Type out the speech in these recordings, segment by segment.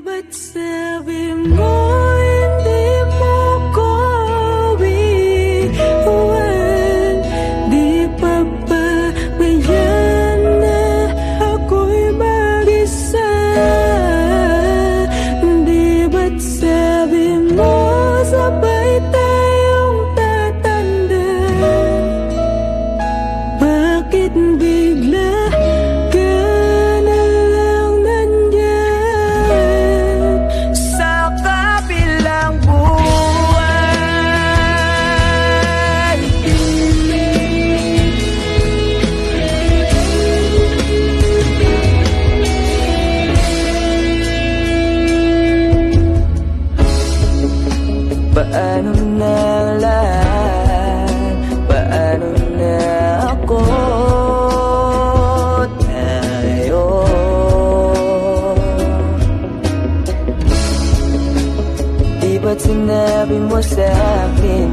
ba't sabi mo hindi mo ko iwan? Di pa ba bayan na ako'y mag-isa? Di ba't sabi mo sabay tayong tatanda? Bakit bigla ka na lang nandyan sa kabilang buwan? Paano na lang? Paano na ako? Tayo di ba't sinabi mo sa akin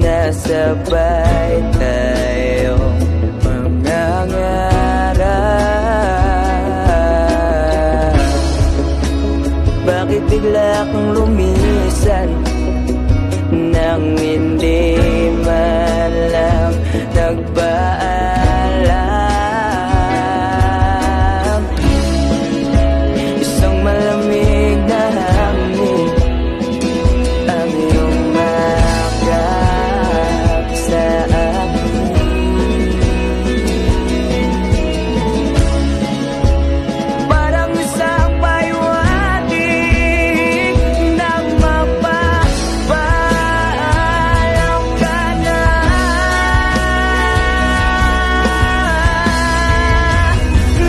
na sabay tayo mangangarap? Bakit bigla kang lumisan nang hindi man lang nagpaalam? Isang malamig na hangin ang iyong makap sa akin. Parang isang paywating nang mapapaalam ka na.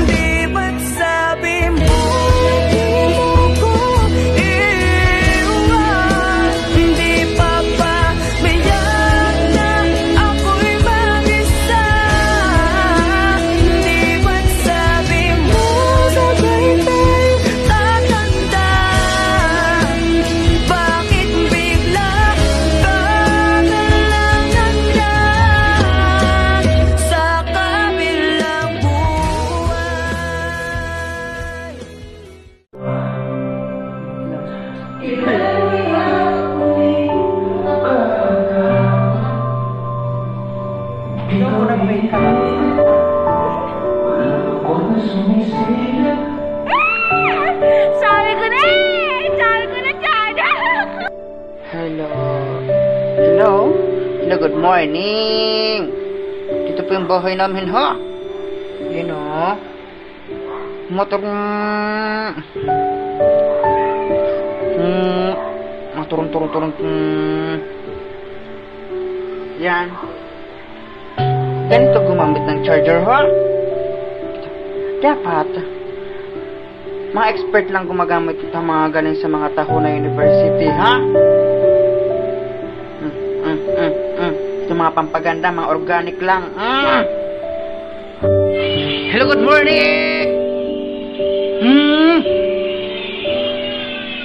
Di ba't sabi mo hindi mo ko iwan? Di pa ba bayan na ako'y mag-isa? Di ba't sabi mo sabay tayong tatanda? Bakit bigla ka na lang nandyan sa kabilang buwan? Sabi ko na eh! Sabi ko na China! Hello. Hello? Hello, good morning. Dito po yung bahay namin, ha? Yun, o. Motor... turun. Yan. Ganito gumamit ng charger, ha? Dapat. Mga expert lang gumagamit ito mga galing sa mga taho na university, ha? Ito mga pampaganda, mga organic lang. Hello, good morning!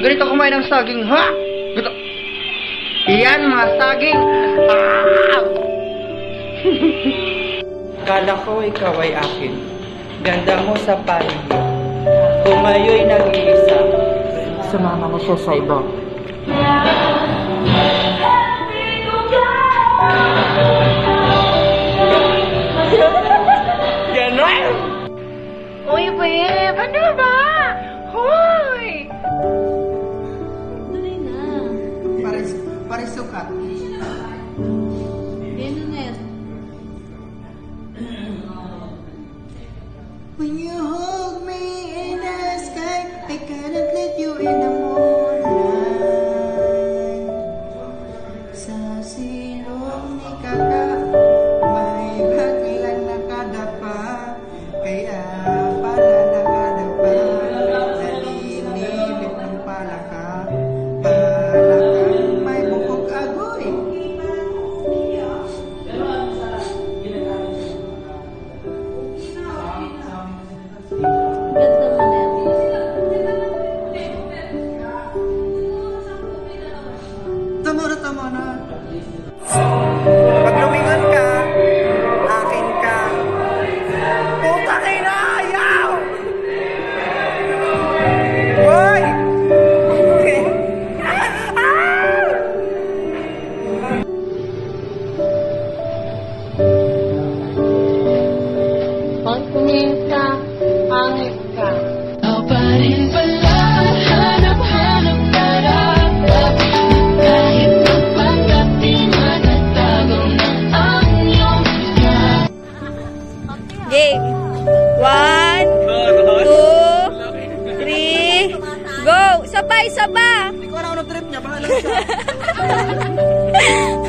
Ganito kumain ng saging, ha? Ganito. Iyan, mga saging. Kala ko ikaw ay akin. Ganda mo sa paligid. Kung ngayo'y nag-iisa, Sumama na siya sa iba. ganon! Uy, babe! Ano ba? Hoy! Tuloy na. Pares sukat. Gano'n na yan. When you hold me in the sky, I cannot let you in the moonlight. isa pa. Hindi ko alam anong trip niya, bahala siya.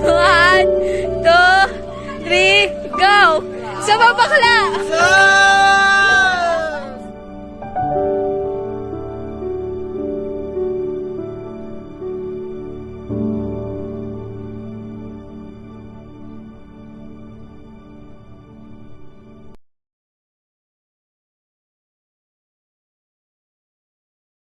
1, 2, 3, go! Isa pa bakla! Isa!